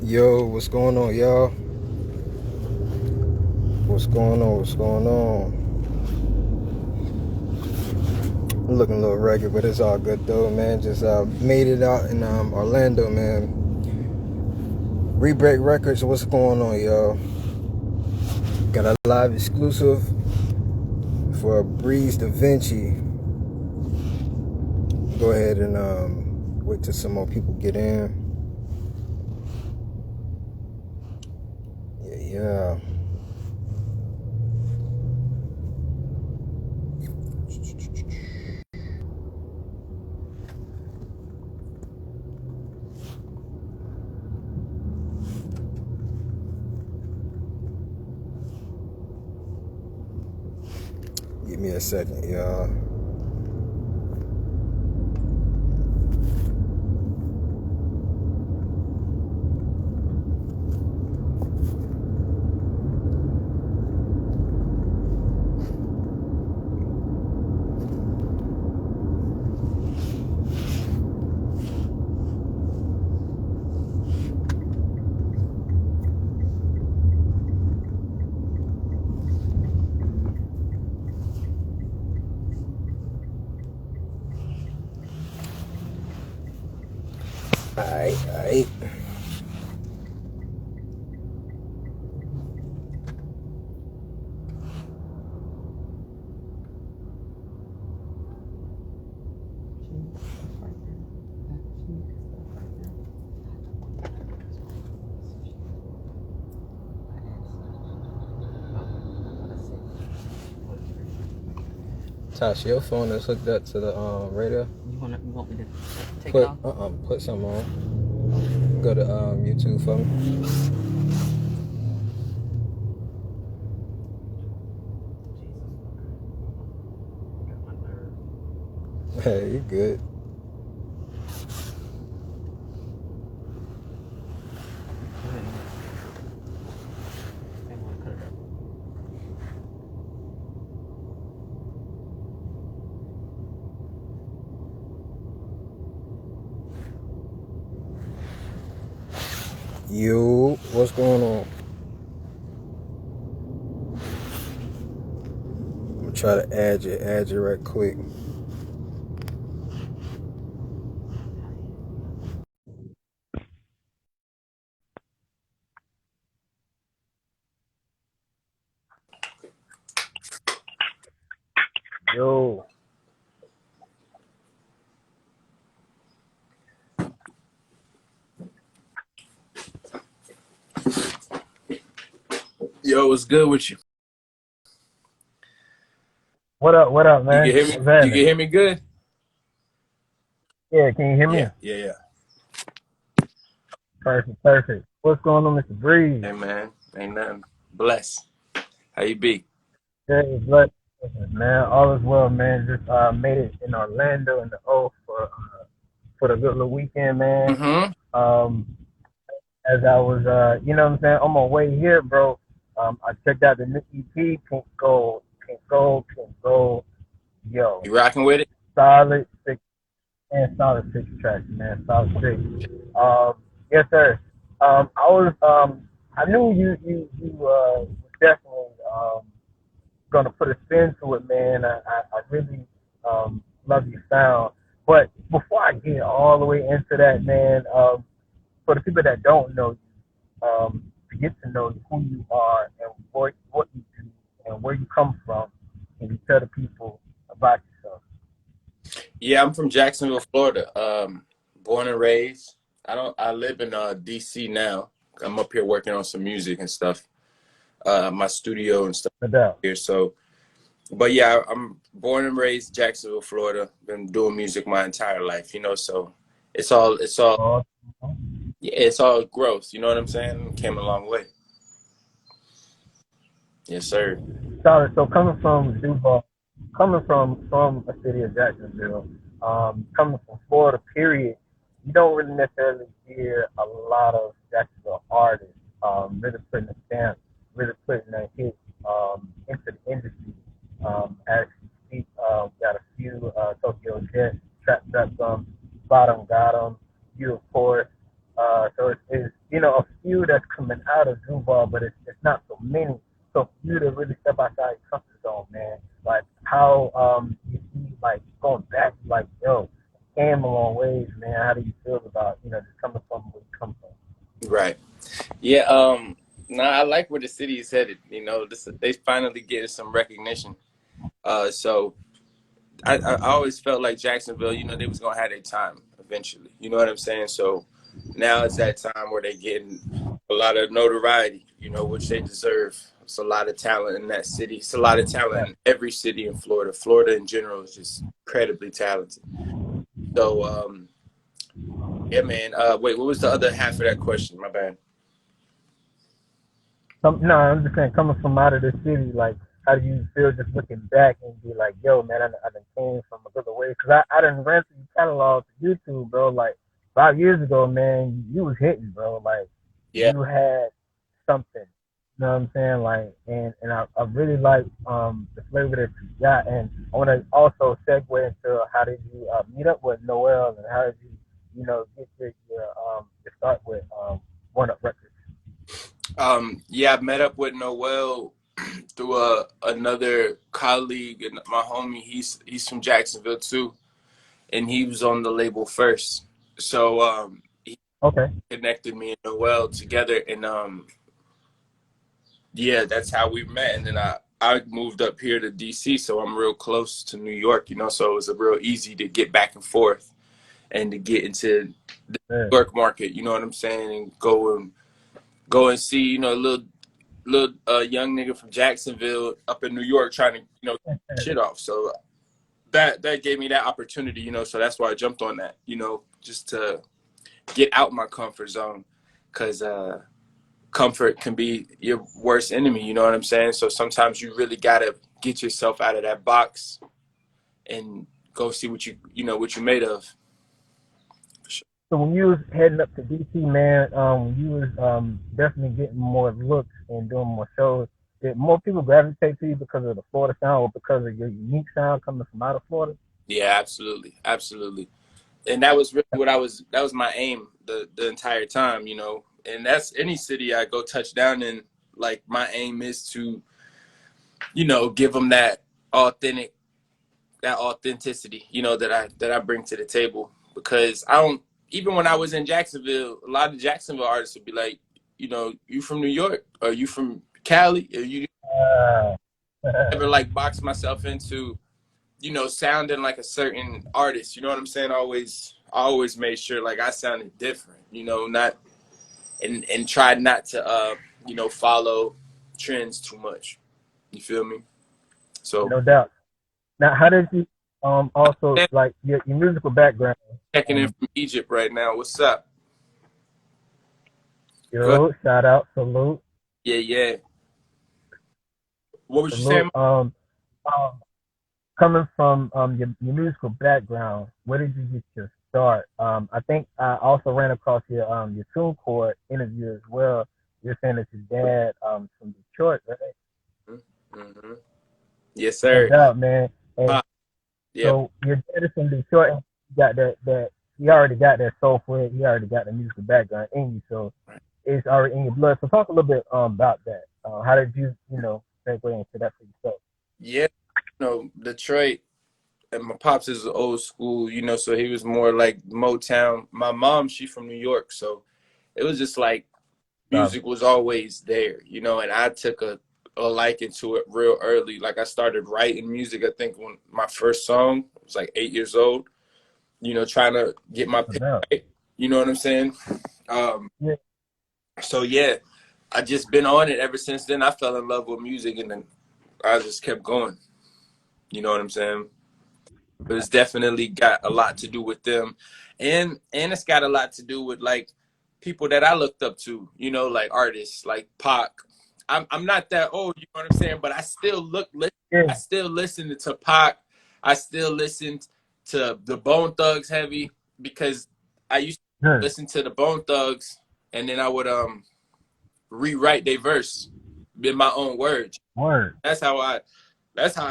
Yo, what's going on, y'all? What's going on? What's going on? I'm looking a little ragged, but it's all good though, man. Just made it out in Orlando, man. WeBreakRecords, what's going on, y'all? Got a live exclusive for Breeze Davinci. Go ahead and wait till some more people get in. Yeah. Give me a second, y'all. Alright. Tasha, your phone is hooked up to the radio. You want me to take it off? Put some on. Go to YouTube for me. Hey, you good? Yo, what's going on? I'm gonna try to add you right quick. Yo. Yo, what's good with you? What up, man? You can hear me? You can hear me good? Yeah, can you hear me? Yeah. Perfect. What's going on, Mr. Breeze? Hey, man. Ain't nothing. Bless. How you be? Good, blessed, man. All is well, man. Just made it in Orlando in the O for the good little weekend, man. Mm-hmm. As I was, you know what I'm saying, on my way here, bro, I checked out the new EP, Pink Gold. Yo, You rocking with it? solid six tracks, man. Solid six. Yes, sir. I knew you was definitely gonna put a spin to it, man. I really love your sound. But before I get all the way into that, man, for the people that don't know you, to get to know who you are and what you do and where you come from, and you tell the people about yourself. Yeah, I'm from Jacksonville, Florida. Born and raised. I live in DC now. I'm up here working on some music and stuff. My studio and stuff No doubt. here. So, but yeah, I'm born and raised Jacksonville, Florida. Been doing music my entire life, so it's all yeah, it's all growth, you know what I'm saying? Came a long way. Yes, sir. Solid. So coming from Duval, coming from a city of Jacksonville, coming from Florida, period, you don't really necessarily hear a lot of Jacksonville artists really putting a stamp, really putting a hit into the industry. As you speak, got a few Tokyo Jet, Trap Some, Bottom Got 'em, you of course. So it's a few that's coming out of Duval, but it's not so many. So for you to really step outside your comfort zone, man, like how you see like going back, like yo, came a long ways, man. How do you feel about just coming from where you come from? Right. Yeah. Nah, I like where the city is headed. They finally getting some recognition. So I always felt like Jacksonville, they was gonna have their time eventually. You know what I'm saying? So now it's that time where they getting a lot of notoriety, which they deserve. It's a lot of talent in that city. It's a lot of talent in every city in Florida. Florida in general is just incredibly talented. So yeah, man. Wait, what was the other half of that question? My bad. No, I'm just saying, coming from out of the city, like, how do you feel just looking back and be like, yo, man, I done came from a good way? Because I done ran through your catalog to YouTube, bro. Like, 5 years ago, man, you was hitting, bro. Like, Yeah. you had something. You know what I'm saying? Like, and I really like the flavor that you got. And I want to also segue into how did you meet up with Noel, and how did you, get your start with One Up Records? Yeah, I met up with Noel through another colleague and my homie. He's from Jacksonville too, and he was on the label first. So he connected me and Noel together, and yeah, that's how we met. And then I moved up here to DC, so I'm real close to New York, so it was a real easy to get back and forth and to get into the New York market, you know what I'm saying, and go and see, a little young nigga from Jacksonville up in New York trying to, get shit off. So that gave me that opportunity, so that's why I jumped on that, just to get out my comfort zone, because comfort can be your worst enemy, you know what I'm saying? So sometimes you really gotta get yourself out of that box and go see what what you're made of. So when you was heading up to DC, man, you was definitely getting more looks and doing more shows. Did more people gravitate to you because of the Florida sound, or because of your unique sound coming from out of Florida? Yeah, absolutely, absolutely. And that was really that was my aim the entire time, and that's any city I go touch down in. Like, my aim is to, give them that authenticity, that I bring to the table, because I don't, even when I was in Jacksonville, a lot of Jacksonville artists would be like, you from New York, or you from Cali, or you never like box myself into, sounding like a certain artist. You know what I'm saying? I always made sure like I sounded different, not and tried not to follow trends too much. You feel me? So no doubt. Now, how did you also like your musical background? Checking in from Egypt right now. What's up? Yo, shout out, salute. Yeah. What was salute. you saying? Coming from your musical background, where did you get your start? I think I also ran across your TuneCore interview as well. You're saying that your dad from Detroit, right? Mm-hmm. Yes, sir. No doubt, man. And so your dad is from Detroit, and got that he already got that soulful, he already got the musical background in you, so it's already in your blood. So talk a little bit about that. How did you segue into that for yourself? Yeah, Detroit, and my pops is old school, so he was more like Motown. My mom, she from New York, so it was just like music was always there, and I took a liking to it real early. Like, I started writing music, I think, when my first song was like 8 years old, trying to get my pen right, you know what I'm saying? So yeah, I just been on it ever since then. I fell in love with music, and then I just kept going. You know what I'm saying? But it's definitely got a lot to do with them, and it's got a lot to do with like people that I looked up to, like artists like Pac. I'm not that old, you know what I'm saying? But I still I still listen to Pac. I still listened to the Bone Thugs heavy, because I used to listen to the Bone Thugs, and then I would rewrite their verse in my own words. That's how I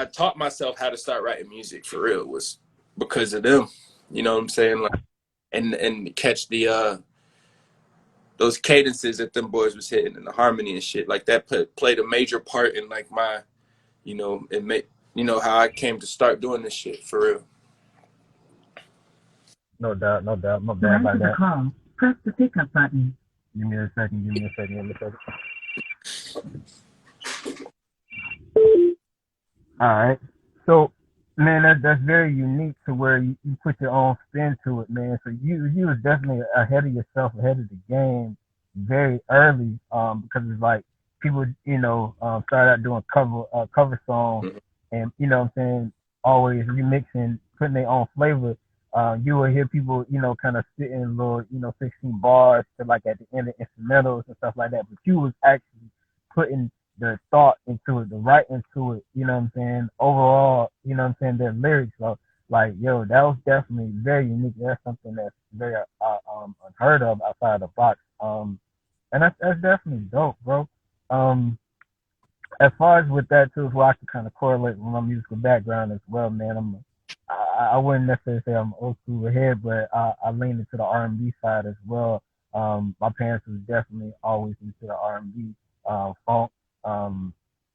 taught myself how to start writing music for real, was because of them. You know what I'm saying? Like, and catch the those cadences that them boys was hitting and the harmony and shit, like that played a major part in like my, you know, it made, you know, how I came to start doing this shit for real. No doubt, no doubt. No bad about that. Call. Press the pickup button. Give me a second. All right. So, man, that's very unique to where you put your own spin to it, man. So you was definitely ahead of yourself, ahead of the game, very early. Because it's like people, you know, started out doing cover songs, and you know what I'm saying, always remixing, putting their own flavor. You will hear people, you know, kind of spitting little, you know, 16 bars to like at the end of instrumentals and stuff like that. But you was actually putting the thought into it, the right into it, you know what I'm saying? Overall, you know what I'm saying, their lyrics. So like, yo, that was definitely very unique. That's something that's very unheard of outside the box. And that's definitely dope, bro. As far as with that too, as well, I can kind of correlate with my musical background as well, man. I wouldn't necessarily say I'm old school ahead, but I lean into the R&B side as well. My parents was definitely always into the R&B, funk,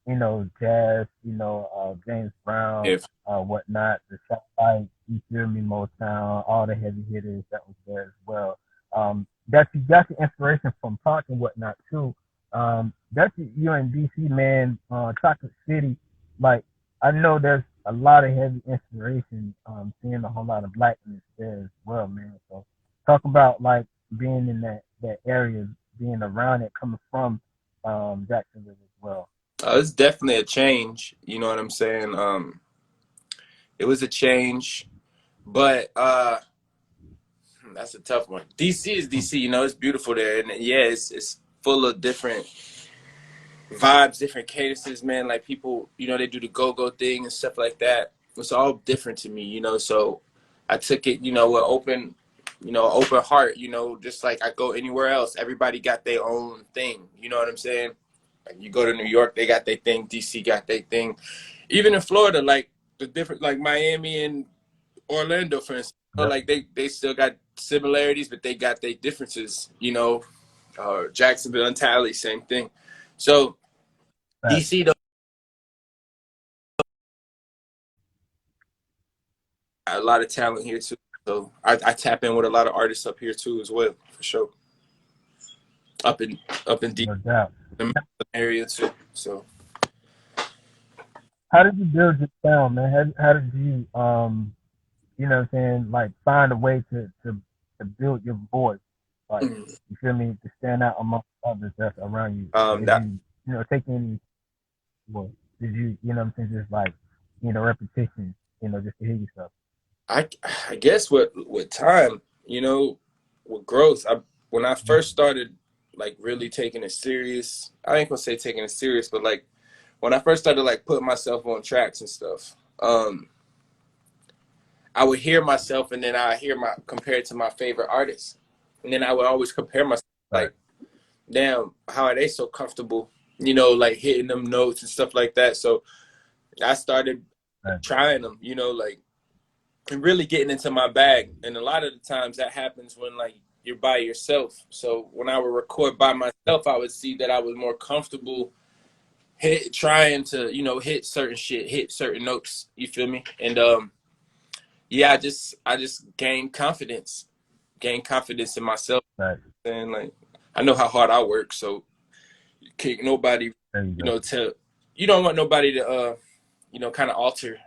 you know, jazz, you know, James Brown, whatnot, the South Side, you feel me, Motown, all the heavy hitters that was there as well. That you got the inspiration from Pac and whatnot too. That's you in DC, man, Chocolate City. Like, I know there's a lot of heavy inspiration, seeing a whole lot of blackness there as well, man. So talk about like being in that area, being around it, coming from Jacksonville as well. It's definitely a change, you know what I'm saying? It was a change, but that's a tough one. DC is DC, you know, it's beautiful there, and yeah, it's full of different vibes, different cadences, man. Like people, you know, they do the go-go thing and stuff like that. It's all different to me, you know. So I took it, you know, with open heart, you know, just like I go anywhere else. Everybody got their own thing, you know what I'm saying? Like you go to New York, they got their thing. DC got their thing. Even in Florida, like the different, like Miami and Orlando, for instance, you know, like they still got similarities, but they got their differences, you know. Jacksonville and Tally, same thing. So DC, though, a lot of talent here too. So I tap in with a lot of artists up here too as well, for sure. Up in DC, the area too. So how did you build your sound, man? How did you you know what I'm saying, like find a way to build your voice? Like, you feel me, to stand out amongst others that's around you. You know, take any, well, did you know what I'm saying, just like, you know, repetition, you know, just to hear yourself? I guess with time, you know, with growth, when I first started like really taking it serious, I ain't gonna say taking it serious, but like when I first started like putting myself on tracks and stuff, I would hear myself and then I hear compared to my favorite artists. And then I would always compare myself, like, damn, how are they so comfortable, you know, like hitting them notes and stuff like that. So I started trying them, you know, like, and really getting into my bag. And a lot of the times that happens when like you're by yourself. So when I would record by myself, I would see that I was more comfortable trying to, you know, hit certain shit, hit certain notes, you feel me? And yeah, I just gained confidence in myself. And like, I know how hard I work, so can't nobody, you know, you don't want nobody to, you know, kind of alter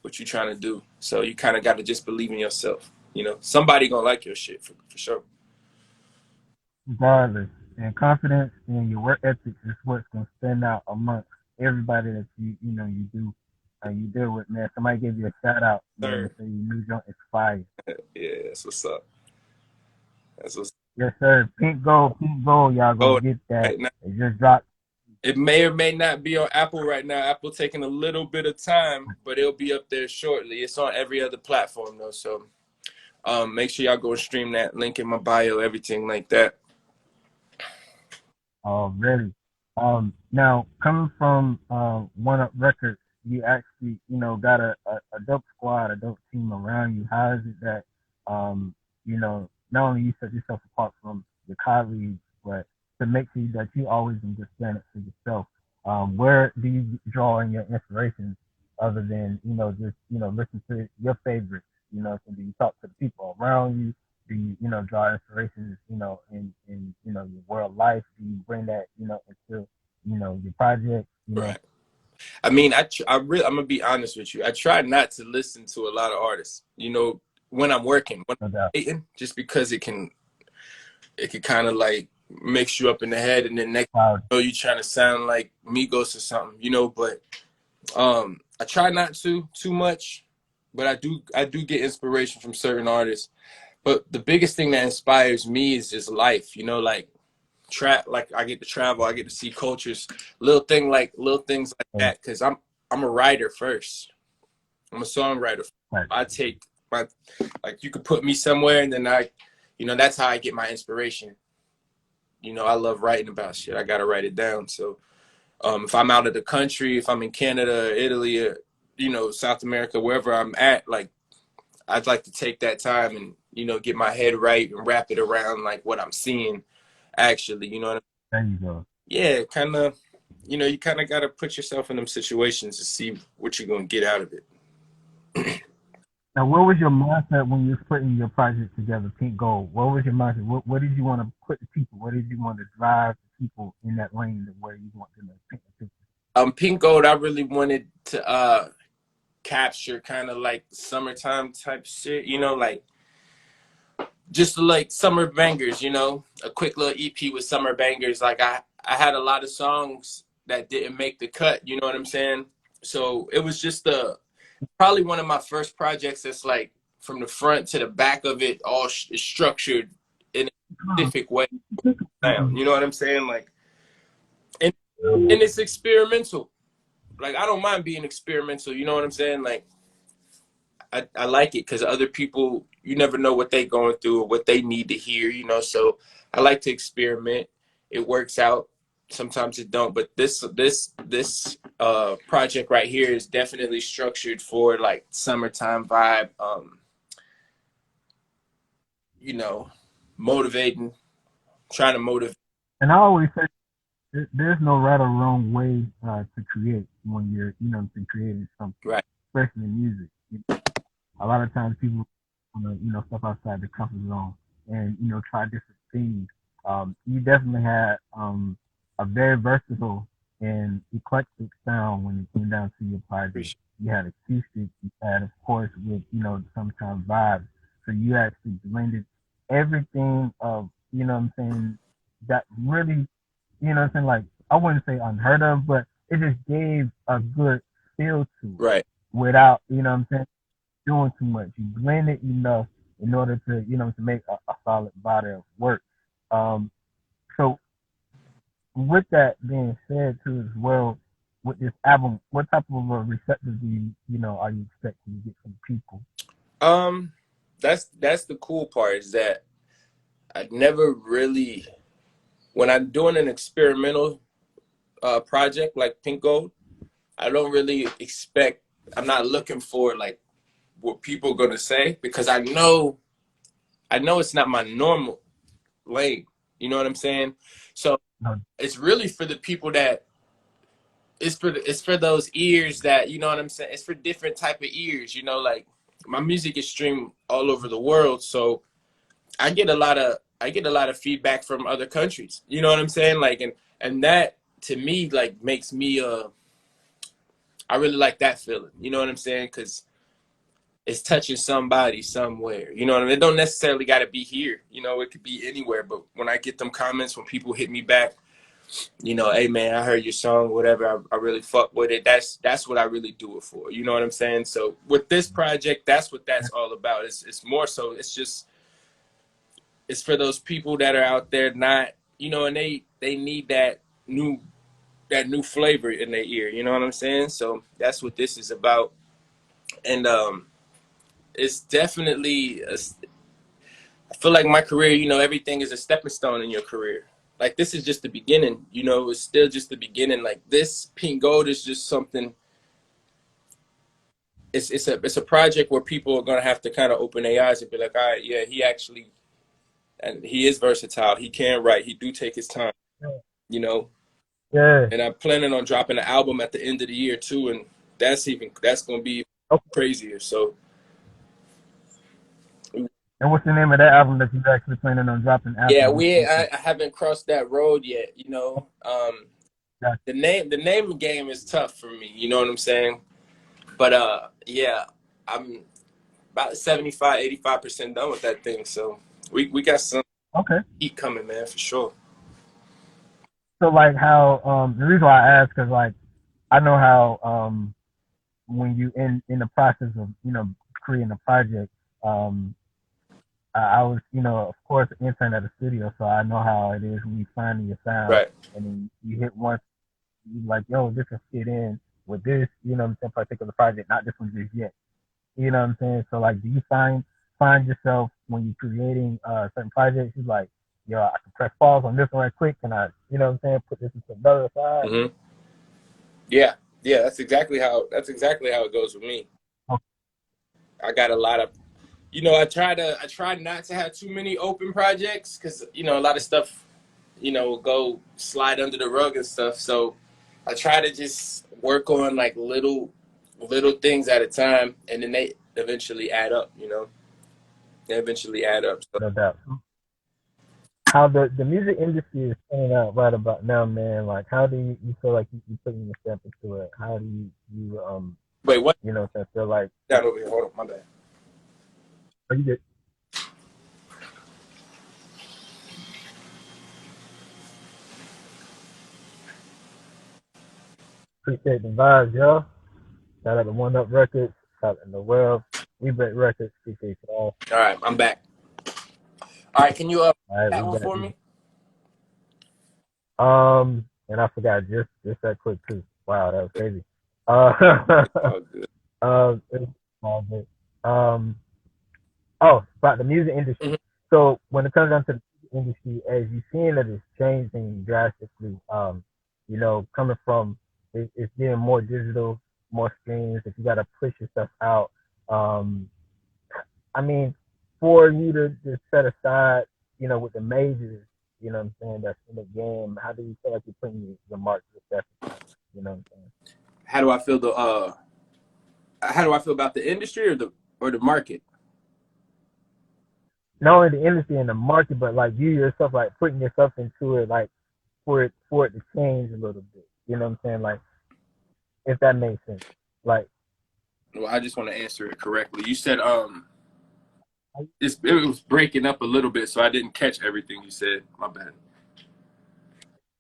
what you're trying to do. So you kind of got to just believe in yourself. You know, somebody gonna like your shit for sure. Regardless, and confidence in your work ethic is what's gonna stand out amongst everybody that you deal with, man. Somebody gave you a shout out, man, to say you knew don't expire. Yeah, that's what's up. Yes, sir. Pink gold, y'all gonna get that. Right now, it just dropped. It may or may not be on Apple right now. Apple taking a little bit of time, but it'll be up there shortly. It's on every other platform though, so make sure y'all go stream that. Link in my bio, everything like that. Oh, really? Now coming from One Up Records, you actually, you know, got a dope squad, a dope team around you. How is it that you know, not only you set yourself apart from your colleagues, but to make sure that you always in good standards for yourself. Where do you draw in your inspirations other than, just, listen to your favorites? So do you talk to the people around you? Do you, draw inspirations, in your world life? Do you bring that, into, your project, Right. I mean, I'm gonna be honest with you. I try not to listen to a lot of artists, when I'm working, when I'm waiting, just because it can kind of like mix you up in the head, and then next you trying to sound like Migos or something, but I try not to too much, but I do get inspiration from certain artists. But the biggest thing that inspires me is just life, like like I get to travel, I get to see cultures, little things like that, because I'm a writer first. I'm a songwriter. I take my, like, you could put me somewhere, and then that's how I get my inspiration. I love writing about shit. I gotta write it down. So if I'm out of the country, if I'm in Canada, Italy, South America, wherever I'm at, like, I'd like to take that time and, get my head right and wrap it around like what I'm seeing actually, what I mean? There you go. Yeah, kind of, you kind of got to put yourself in them situations to see what you're going to get out of it. Now, what was your mindset when you were putting your project together, Pink Gold? What was your mindset? What did you want to put the people? What did you want to drive the people in that lane to where you want them to paint the picture? Pink Gold, I really wanted to capture kind of like summertime type shit, like just like summer bangers, a quick little EP with summer bangers. Like I had a lot of songs that didn't make the cut, you know what I'm saying? So it was just probably one of my first projects that's like from the front to the back of it all is structured in a specific way. You know what I'm saying? Like, and it's experimental. Like, I don't mind being experimental, you know what I'm saying? Like, I like it because other people, you never know what they going through or what they need to hear, so I like to experiment. It works out. Sometimes it don't, but this project right here is definitely structured for like summertime vibe, motivating, trying to motivate. And I always say there's no right or wrong way to create when you're, creating something, right? Especially in music. A lot of times people want to, step outside the comfort zone and, try different things. You definitely had a very versatile and eclectic sound when it came down to your project. You had acoustic, you had, of course, with, some kind of vibes. So you actually blended everything of, that really, like, I wouldn't say unheard of, but it just gave a good feel to it. Right. Without, doing too much. You blend it enough in order to, to make a solid body of work. So with that being said too as well, with this album, what type of reception do you, are you expecting to get from people? That's the cool part, is that I never really, when I'm doing an experimental project like Pink Gold, I don't really expect, I'm not looking for like what people are gonna say, because I know it's not my normal lane. You know what I'm saying? So it's really for the people that it's for those ears that, you know what I'm saying? It's for different type of ears, like my music is streamed all over the world. So I get a lot of feedback from other countries. You know what I'm saying? Like, and that to me, like, makes me I really like that feeling. You know what I'm saying? Because it's touching somebody somewhere. You know what I mean? It don't necessarily got to be here. It could be anywhere. But when I get them comments, when people hit me back, hey man, I heard your song, whatever, I really fuck with it. That's what I really do it for. You know what I'm saying? So with this project, that's what that's all about. It's more so, it's for those people that are out there not, and they need that new flavor in their ear. You know what I'm saying? So that's what this is about. And it's definitely I feel like my career, everything is a stepping stone in your career. Like, this is just the beginning, it's still just the beginning. Like, this Pink Gold is just something, it's a project where people are gonna have to kind of open their eyes and be like, all right, yeah, he actually and he is versatile. He can write. He do take his time, you know. Yeah. And I'm planning on dropping an album at the end of the year too, and that's gonna be crazier. So. And what's the name of that album that you're actually planning on dropping after? Yeah, I haven't crossed that road yet, you know. The name game is tough for me, you know what I'm saying? But yeah, I'm about 75-85% done with that thing. So we got some heat coming, man, for sure. So like how the reason why I ask is like I know how when you in the process of, you know, creating a project, I was, you know, of course, an intern at a studio, so I know how it is when you finding your sound, right? And then you hit one, you like, yo, this can fit in with this, you know what I'm saying, particular project, not this one just yet, you know what I'm saying. So like, do you find yourself when you're creating certain projects, you're like, yo, I can press pause on this one right quick, and I, you know what I'm saying, put this into another side. Mm-hmm. Yeah, that's exactly how it goes with me. Okay. I got a lot of, you know, I try not to have too many open projects because, you know, a lot of stuff, you know, will go slide under the rug and stuff. So I try to just work on like little things at a time, and then they eventually add up, you know. They eventually add up. So. No doubt. How the music industry is turning out right about now, man. Like, how do you feel like you putting your step into it? How do you wait, what? You know, I feel like down over here. Hold on, my bad. Oh, you did. Appreciate the vibes, y'all. Shout out to One Up Records. Shout out to Noel. WeBreakRecords. Appreciate you all. All right, I'm back. All right, can you that one for me? And I forgot just that quick too. Wow, that was crazy. About the music industry. Mm-hmm. So when it comes down to the music industry, as you're seeing that it's changing drastically, you know, coming from it's getting more digital, more screens. If you got to push your stuff out, I mean, for you to set aside, you know, with the majors, you know what I'm saying, that's in the game, how do you feel like you're putting your mark to the stuff? You know what I'm saying? How do I feel about the industry or the market? Not only the industry and the market, but like you yourself, like putting yourself into it, like for it to change a little bit. You know what I'm saying? Like, if that makes sense. Like, well, I just want to answer it correctly. You said it was breaking up a little bit, so I didn't catch everything you said. My bad.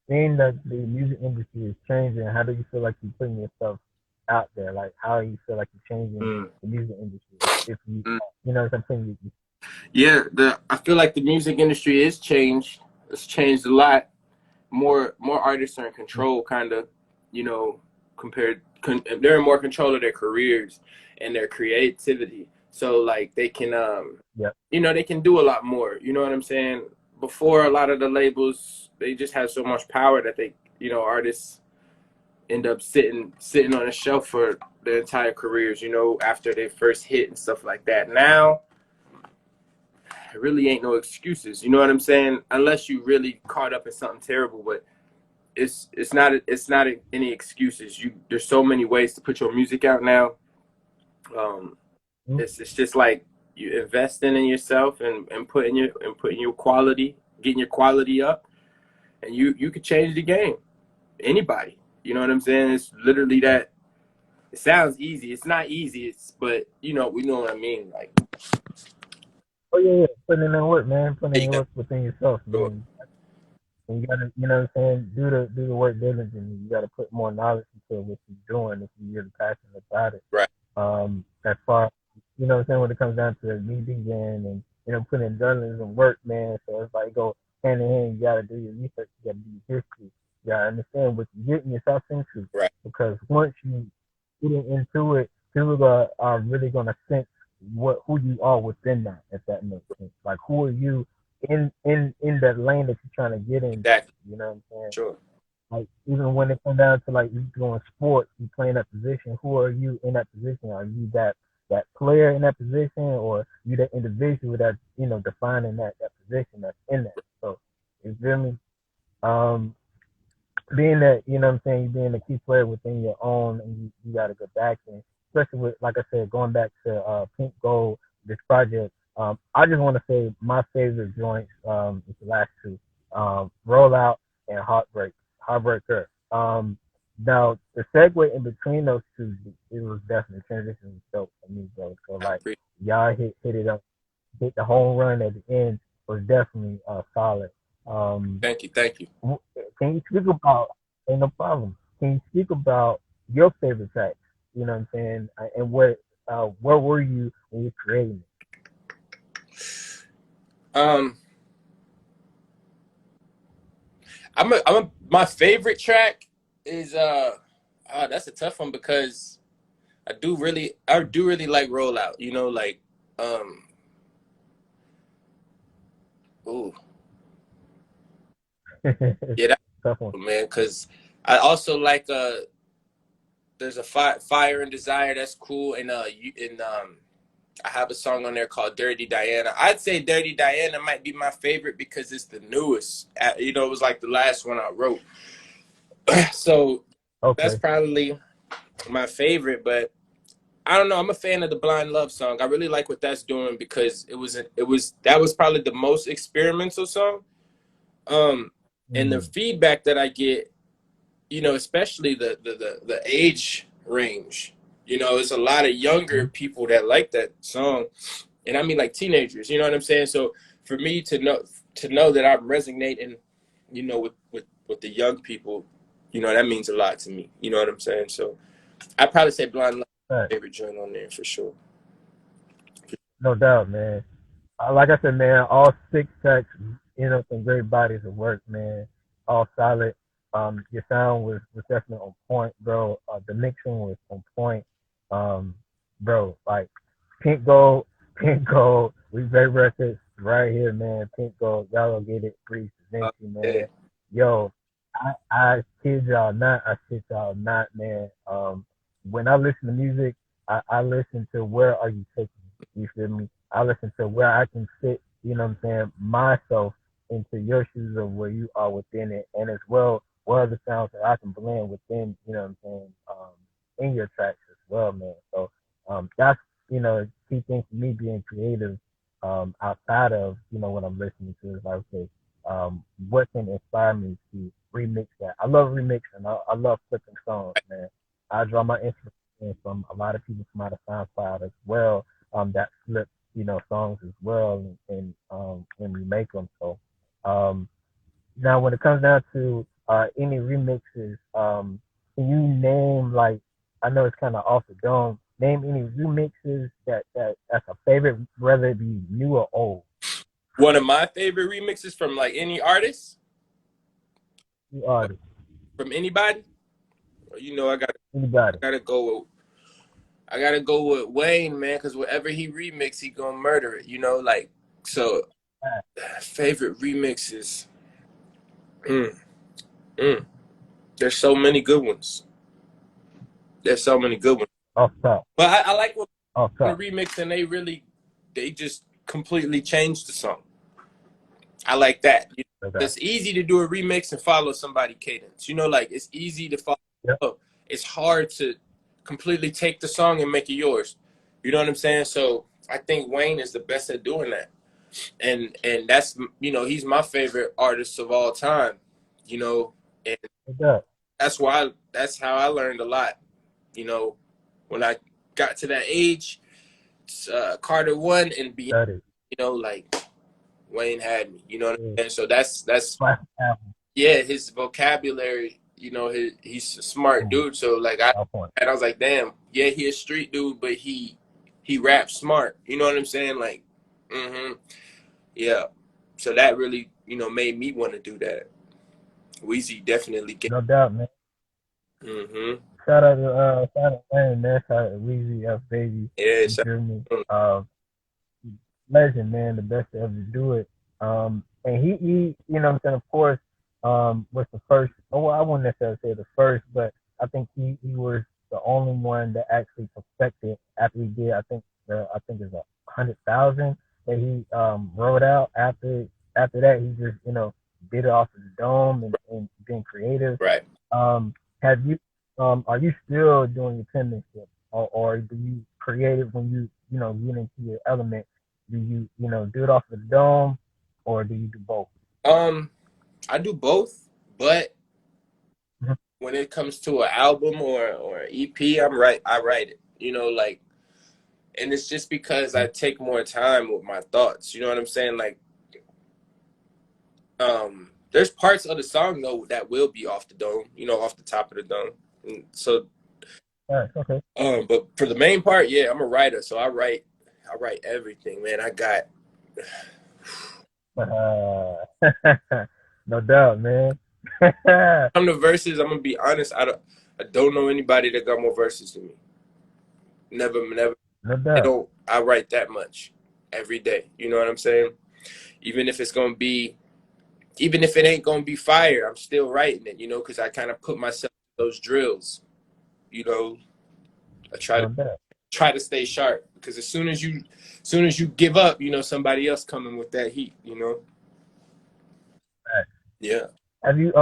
Seeing that the music industry is changing, how do you feel like you're putting yourself out there? Like, how do you feel like you're changing the music industry? If you, you know what I'm saying? Yeah, I feel like the music industry is changed. It's changed a lot. More artists are in control, kind of, you know, they're in more control of their careers and their creativity. So like they can, you know, they can do a lot more. You know what I'm saying? Before, a lot of the labels, they just have so much power that they, you know, artists end up sitting on a shelf for their entire careers, you know, after they first hit and stuff like that. Now, it really ain't no excuses. You know what I'm saying? Unless you really caught up in something terrible, but it's not any excuses. There's so many ways to put your music out now. It's just like you investing in yourself and putting your quality, getting your quality up, and you could change the game. Anybody, you know what I'm saying? It's literally that. It sounds easy. It's not easy. But you know, we know what I mean. Like, oh yeah, putting in that work, man. Putting in work within yourself, man. Sure. And you gotta, you know what I'm saying, do the work diligently. You gotta put more knowledge into what you're doing if you're really passionate about it. Right. As far, you know what I'm saying, when it comes down to me DJing and, you know, putting in journalism work, man. So it's like go hand in hand. You gotta do your research. You gotta do your history. You gotta understand what you're getting yourself into. Right. Because once you get into it, people are really gonna sense who you are within that, if that makes sense. Like, who are you in that lane that you're trying to get in? Exactly. You know what I'm saying? Sure. Like, even when it comes down to like you doing sports, you playing that position. Who are you in that position? Are you that that player in that position, or you the individual that defining that position that's in that. So you feel me? Um, being that, what I'm saying, you being a key player within your own, and you got a good backing, especially with, like I said, going back to Pink Gold, this project. I just want to say my favorite joints is the last two, Rollout and Heartbreaker. Now the segue in between those two, it was definitely transition was dope for me, bro. So like y'all hit it up, hit the home run at the end was definitely solid. Thank you. Can you speak about? Ain't no problem. Can you speak about your favorite tracks? You know what I'm saying? And where were you when you were creating it? My favorite track is that's a tough one because I do really like Rollout. You know, like ooh. Yeah, that's tough one, man, because I also like there's a Fire and Desire that's cool, and I have a song on there called Dirty Diana. I'd say Dirty Diana might be my favorite because it's the newest. You know, it was like the last one I wrote. So that's probably my favorite, but I don't know. I'm a fan of the Blind Love song. I really like what that's doing because that was probably the most experimental song. And the feedback that I get, you know, especially the age range, you know, it's a lot of younger people that like that song, and I mean like teenagers. You know what I'm saying? So for me to know that I'm resonating, you know, with the young people, you know, that means a lot to me. You know what I'm saying? So I'd probably say Blind Love is my favorite joint on there for sure. No doubt, man. Like I said, man, all 6 tracks, some great bodies of work, man. All solid. Your sound was definitely on point, bro. The mixing was on point. Bro, like Pink Gold, WeBreakRecords, right here, man. Pink Gold, y'all gonna get it free, Davinci, man. Yo, I kid y'all not, man. When I listen to music, I listen to where are you taking me? You feel me? I listen to where I can fit, myself into your shoes of where you are within it, and as well, what other sounds that I can blend within, in your tracks as well, man. So that's, key thing for me being creative, outside of, what I'm listening to is like, okay, what can inspire me to remix that? I love remixing. I love flipping songs, man. I draw my inspiration from a lot of people from out of SoundCloud as well, that flip, songs as well, and when we make them. So now when it comes down to any remixes, can you name, like, I know it's kind of off the dome, name any remixes that's a favorite, whether it be new or old? One of my favorite remixes from like any artist? New artist. From anybody? You know, I gotta go with Wayne, man, because whatever he remix, he gonna murder it. You know, like, so favorite remixes. There's so many good ones. Off top. But I like when the remix and they just completely changed the song. I like that. You know, it's easy to do a remix and follow somebody's cadence. You know, like, it's easy to follow. Yep. It's hard to completely take the song and make it yours. You know what I'm saying? So I think Wayne is the best at doing that. And that's, he's my favorite artist of all time, and that's how I learned a lot, when I got to that age, Carter 1 and beyond, like, Wayne had me, you know what I'm saying? So that's his vocabulary, he's a smart dude. So like I was like, damn, he a street dude, but he raps smart. You know what I'm saying? Like, yeah. So that really, made me want to do that. Weezy definitely no doubt, man. Shout out to Wayne, man. Shout out to Weezy, baby. Yeah, you hear me? Legend, man, the best to ever do it. And he, of course, was the first. Oh, well, I wouldn't necessarily say the first, but I think he was the only one that actually perfected after he did. I think it's 100,000 that he wrote out after that. He just did it off of the dome and being creative. Right. Have you are you still doing your penmanship, or do you create it when you get into your element? Do you do it off of the dome, or do you do both? I do both, but when it comes to an album or EP, I write it. Like, and it's just because I take more time with my thoughts. You know what I'm saying? Like, there's parts of the song though that will be off the dome, off the top of the dome. And so, okay. But for the main part, yeah, I'm a writer, so I write everything, man. I got. No doubt, man. I'm the verses. I'm gonna be honest. I don't know anybody that got more verses than me. Never. No doubt. I write that much every day. You know what I'm saying? Even if it ain't gonna be fire, I'm still writing it. Because I kind of put myself in those drills. I try to stay sharp, because as soon as you give up, somebody else coming with that heat. Right. Yeah. Have you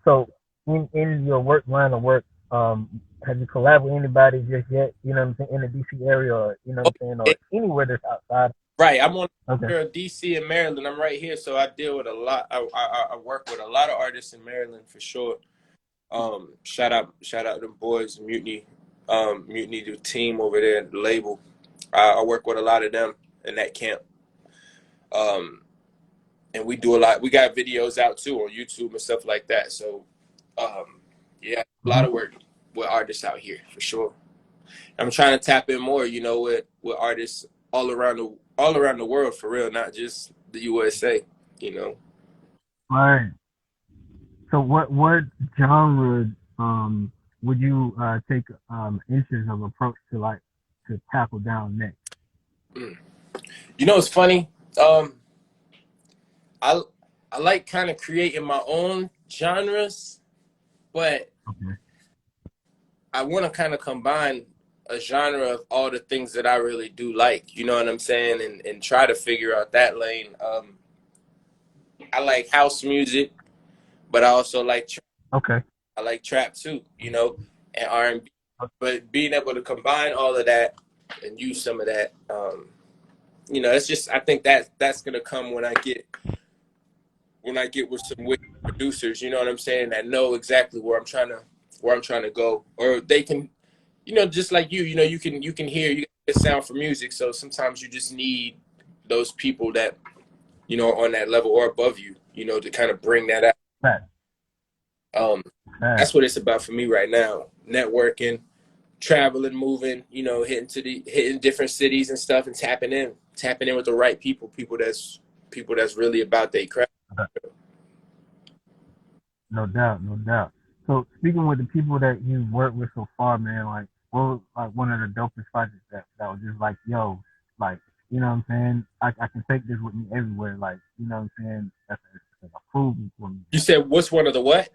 so in your line of work, have you collabed with anybody just yet? You know what I'm saying, in the DC area, or or anywhere that's outside? Right. I'm on DC and Maryland. I'm right here, so I deal with a lot. I work with a lot of artists in Maryland for sure. Shout out them boys, Mutiny, the team over there, the label. I work with a lot of them in that camp. And we do a lot. We got videos out too on YouTube and stuff like that. So, yeah, a lot of work with artists out here for sure. I'm trying to tap in more, with artists all around the world, for real, not just the USA. Right. So what genre would you take inches of approach to tackle down next? It's funny. I like kind of creating my own genres, but I want to kind of combine a genre of all the things that I really do like, you know what I'm saying, and try to figure out that lane. I like house music, but I also like trap. I like trap too, and R&B. But being able to combine all of that and use some of that, it's just, I think that's gonna come when I get with some wicked producers, you know what I'm saying, that know exactly where I'm trying to go, or they can, just like you can hear, you get sound for music. So sometimes you just need those people that, on that level or above you, to kind of bring that out. Right. That's what it's about for me right now. Networking, traveling, moving, hitting different cities and stuff, and tapping in with the right people that's really about their craft. No doubt. So speaking with the people that you've worked with so far, man, like, what was like one of the dopest projects that was just like, yo, like, you know what I'm saying, I can take this with me everywhere, like, you know what I'm saying, that's approving for me. You said what's one of the what?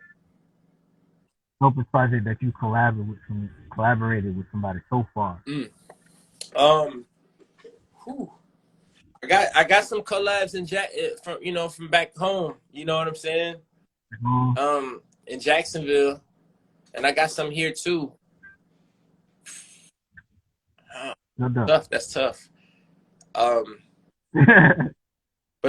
Dopest project that you collaborated with somebody so far? I got some collabs from back home. You know what I'm saying? In Jacksonville, and I got some here too. Tough. That's tough. But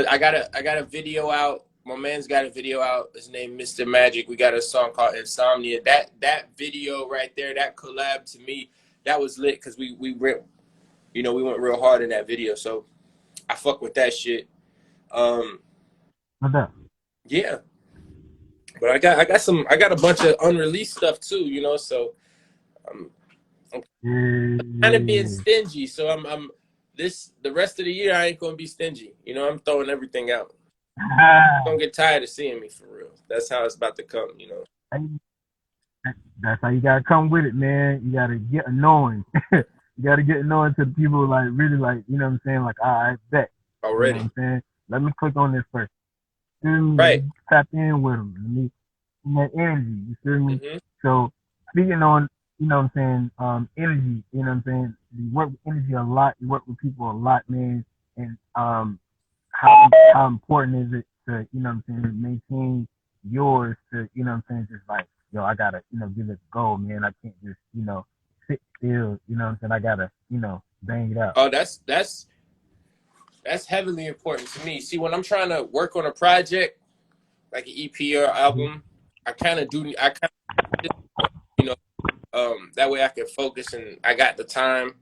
I got a video out. My man's got a video out. His name Mr. Magic. We got a song called Insomnia. That video right there, that collab, to me, that was lit, because we went real hard in that video. So I fuck with that shit. Yeah. But I got a bunch of unreleased stuff too, so I'm kind of being stingy. So I'm the rest of the year I ain't gonna be stingy. I'm throwing everything out. Don't get tired of seeing me, for real. That's how it's about to come, That's how you gotta come with it, man. You gotta get annoying. You gotta get annoying to the people, like, really, like, you know what I'm saying, like, I bet. Already. You know what I'm saying? Let me click on this first. Right. Tap in with them. Let me that energy. You feel me? So speaking on you know what I'm saying, energy, you know what I'm saying? You work with energy a lot, you work with people a lot, man. And how important is it to, you know what I'm saying, maintain yours to, you know what I'm saying, just like, yo, I gotta, you know, give it a go, man. I can't just, you know, sit still, you know what I'm saying? I gotta, you know, bang it out. Oh, that's heavily important to me. See, when I'm trying to work on a project, like an EP or album, I kind of you know, that way I can focus and I got the time.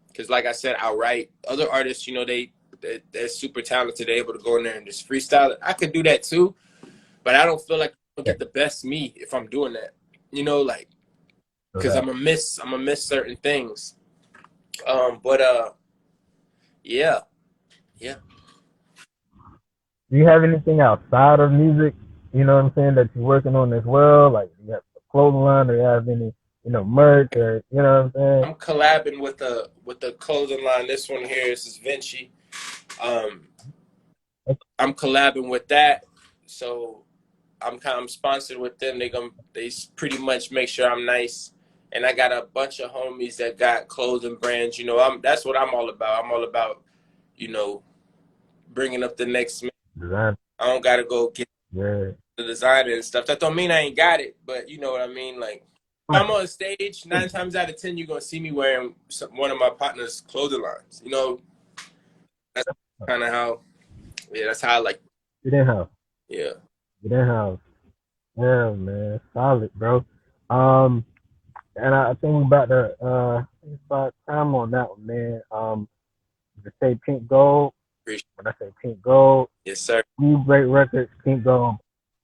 Because like I said, I'll write. Other artists, you know, they're super talented. They're able to go in there and just freestyle it. I could do that too, but I don't feel like I'll get the best me if I'm doing that. You know, like, because I'm gonna miss certain things. But yeah. Do you have anything outside of music, you know what I'm saying, that you're working on as well? Like, you have a clothing line, or you have any, you know, merch, or, you know what I'm saying? I'm collabing with the clothing line. This one here is Davinci. I'm collabing with that, so I'm sponsored with them. They pretty much make sure I'm nice, and I got a bunch of homies that got clothing brands. You know, that's what I'm all about. I'm all about, you know, bringing up the next man. Design. I don't gotta go get the designer and stuff. That don't mean I ain't got it, but you know what I mean. Like, if I'm on stage, 9 times out of 10, you're gonna see me wearing one of my partner's clothing lines. You know, that's kind of how. Yeah, that's how I like. Get in house. Yeah. Get in house. Yeah, man, solid, bro. And I think we're about to it's about time on that one, man. To say pink gold. Appreciate When I say pink gold, yes, sir. WeBreakRecords, pink gold.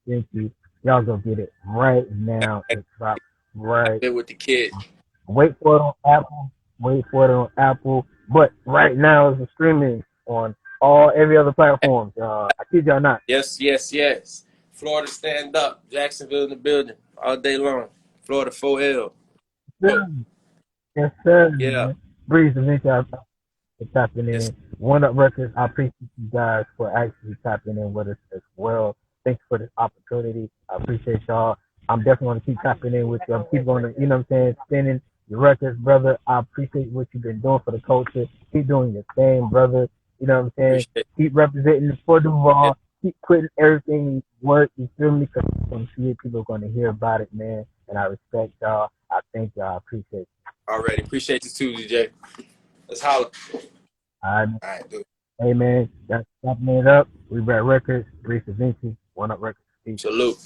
Thank you. Y'all go get it right now. It's up right. Live with the kid. Wait for it on Apple. Wait for it on Apple. But right now it's streaming on every other platform. I kid y'all not. Yes. Florida stand up. Jacksonville in the building all day long. Florida 4L. Yes, sir. Yeah. Man. Breeze, Davinci, for tapping in. Yes. One Up Records, I appreciate you guys for actually tapping in with us as well. Thanks for this opportunity. I appreciate y'all. I'm definitely going to keep tapping in with you. I'm keep going to, you know what I'm saying, spinning your records, brother. I appreciate what you've been doing for the culture. Keep doing your thing, brother. You know what I'm saying? Appreciate Keep representing for Duval. Yeah. Keep putting everything work. You feel me? Because I'm sure people are going to hear about it, man. And I respect y'all. I thank y'all. I appreciate you. Already. Appreciate you too, DJ. Let's holler. All right, dude. Hey, man, that's wrapping it up. WeBreakRecords, Davinci, One Up Records. Peace. Salute.